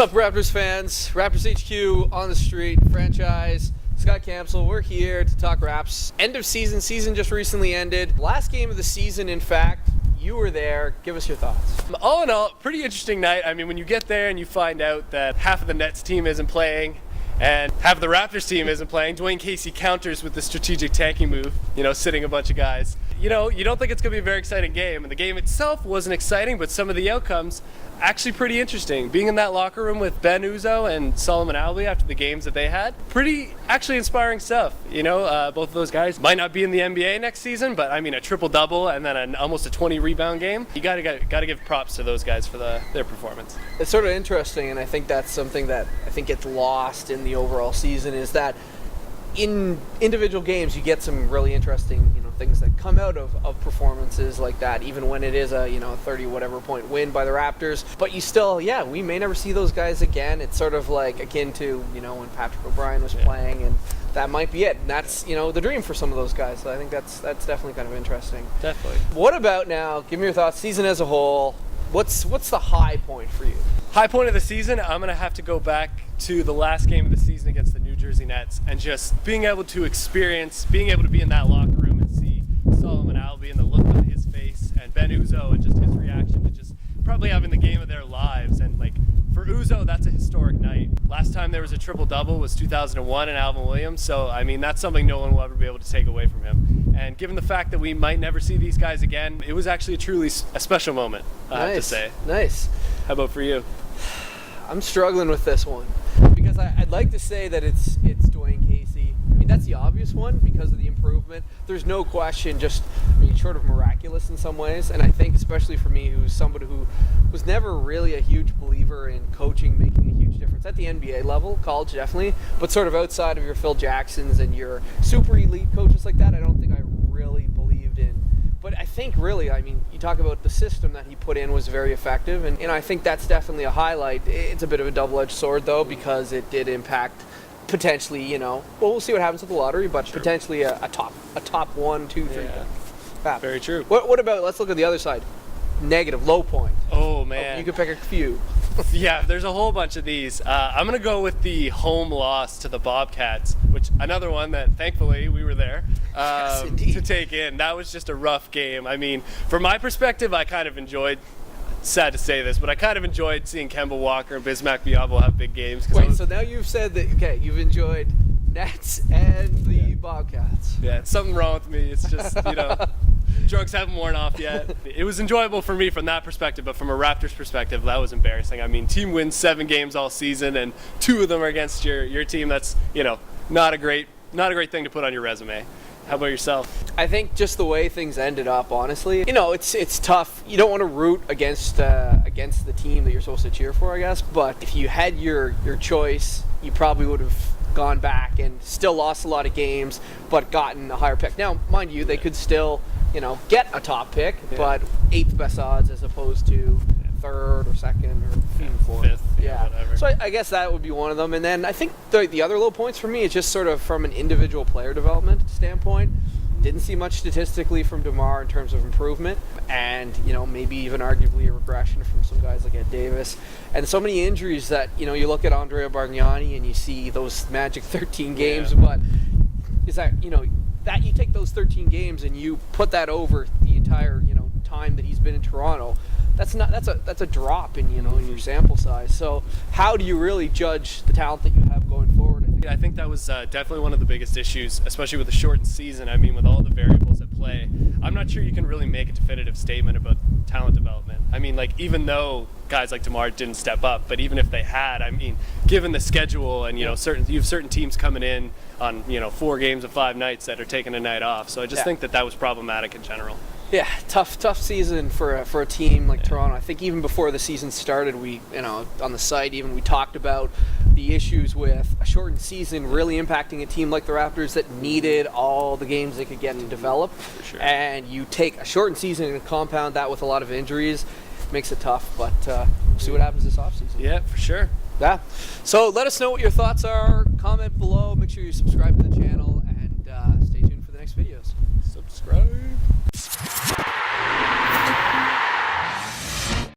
What's up, Raptors fans? RaptorsHQ on the street, franchise. Scott Campsall, we're here to talk Raps. End of season just recently ended. Last game of the season, in fact. You were there. Give us your thoughts. All in all, pretty interesting night. I mean, when you get there and you find out that half of the Nets team isn't playing and half of the Raptors team isn't playing, Dwayne Casey counters with the strategic tanking move, sitting a bunch of guys. You don't think it's going to be a very exciting game. And the game itself wasn't exciting, but some of the outcomes actually pretty interesting. Being in that locker room with Ben Uzoh and Solomon Albee after the games that they had, pretty actually inspiring stuff. Both of those guys might not be in the NBA next season, but I mean, a triple-double and then almost a 20-rebound game. You got to give props to those guys for their performance. It's sort of interesting, and I think that's something that I think gets lost in the overall season, is that in individual games you get some really interesting things that come out of performances like that, even when it is a 30 whatever point win by the Raptors. But you still, we may never see those guys again. It's sort of like akin to when Patrick O'Brien was playing, and that might be it. And that's the dream for some of those guys. So I think that's definitely kind of interesting. Definitely. What about now? Give me your thoughts. Season as a whole. What's the high point for you? High point of the season, I'm going to have to go back to the last game of the season against the New Jersey Nets, and just being able to be in that locker room and see Solomon Albee and the look on his face, and Ben Uzoh and just his reaction to just probably having the game of their lives. And for Uzoh, that's a historic night. Last time there was a triple-double was 2001 in Alvin Williams, so I mean, that's something no one will ever be able to take away from him. And given the fact that we might never see these guys again, it was actually truly a special moment, I have to say. Nice. How about for you? I'm struggling with this one because I'd like to say that it's Dwayne Casey. I mean, that's the obvious one because of the improvement. There's no question, short of miraculous in some ways. And I think especially for me, who's somebody who was never really a huge believer in coaching making a huge difference at the NBA level, college definitely, but sort of outside of your Phil Jacksons and your super elite coaches like that, I don't think I really believed in. But I think really, you talk about the system that he put in was very effective, and I think that's definitely a highlight. It's a bit of a double-edged sword, though, because it did impact potentially, we'll see what happens with the lottery, but sure, potentially a top 1, 2, 3. Yeah. Very true. What about, let's look at the other side. Negative, low point. Oh, man. You could pick a few. Yeah, there's a whole bunch of these. I'm going to go with the home loss to the Bobcats, which another one that thankfully we were there to take in. That was just a rough game. I mean, from my perspective, I kind of enjoyed, sad to say this, but I kind of enjoyed seeing Kemba Walker and Bismack Biyombo have big games. Wait, so now you've said that, you've enjoyed Nets and the Bobcats. Yeah, something wrong with me. It's just, drugs haven't worn off yet. It was enjoyable for me from that perspective, but from a Raptors perspective, that was embarrassing. I mean, team wins 7 games all season, and 2 of them are against your team. That's, not a great thing to put on your resume. How about yourself? I think just the way things ended up, honestly, it's tough. You don't want to root against the team that you're supposed to cheer for, I guess. But if you had your choice, you probably would have gone back and still lost a lot of games, but gotten a higher pick. Now, mind you, they could still, get a top pick, but 8th best odds as opposed to 3rd or 2nd or even 4th. 5th, whatever. So I guess that would be one of them. And then I think the other low points for me is just sort of from an individual player development standpoint. Didn't see much statistically from DeMar in terms of improvement, and maybe even arguably a regression from some guys like Ed Davis, and so many injuries that you look at Andrea Bargnani and you see those magic 13 games, but is that that you take those 13 games and you put that over the entire time that he's been in Toronto, that's a drop in in your sample size. So how do you really judge the talent that you have going forward? I think that was definitely one of the biggest issues, especially with the shortened season. I mean, with all the variables at play, I'm not sure you can really make a definitive statement about talent development. I mean, even though guys like DeMar didn't step up, but even if they had, I mean, given the schedule and you have certain teams coming in on 4 games of 5 nights that are taking a night off. So I just think that was problematic in general. Yeah, tough season for a team like Toronto. I think even before the season started, we on the site even we talked about the issues with a shortened season really impacting a team like the Raptors that needed all the games they could get to develop. For sure. And you take a shortened season and compound that with a lot of injuries, makes it tough. But we'll see what happens this offseason. Yeah, for sure. Yeah. So let us know what your thoughts are. Comment below. Make sure you subscribe to the channel and stay tuned for the next videos. Subscribe.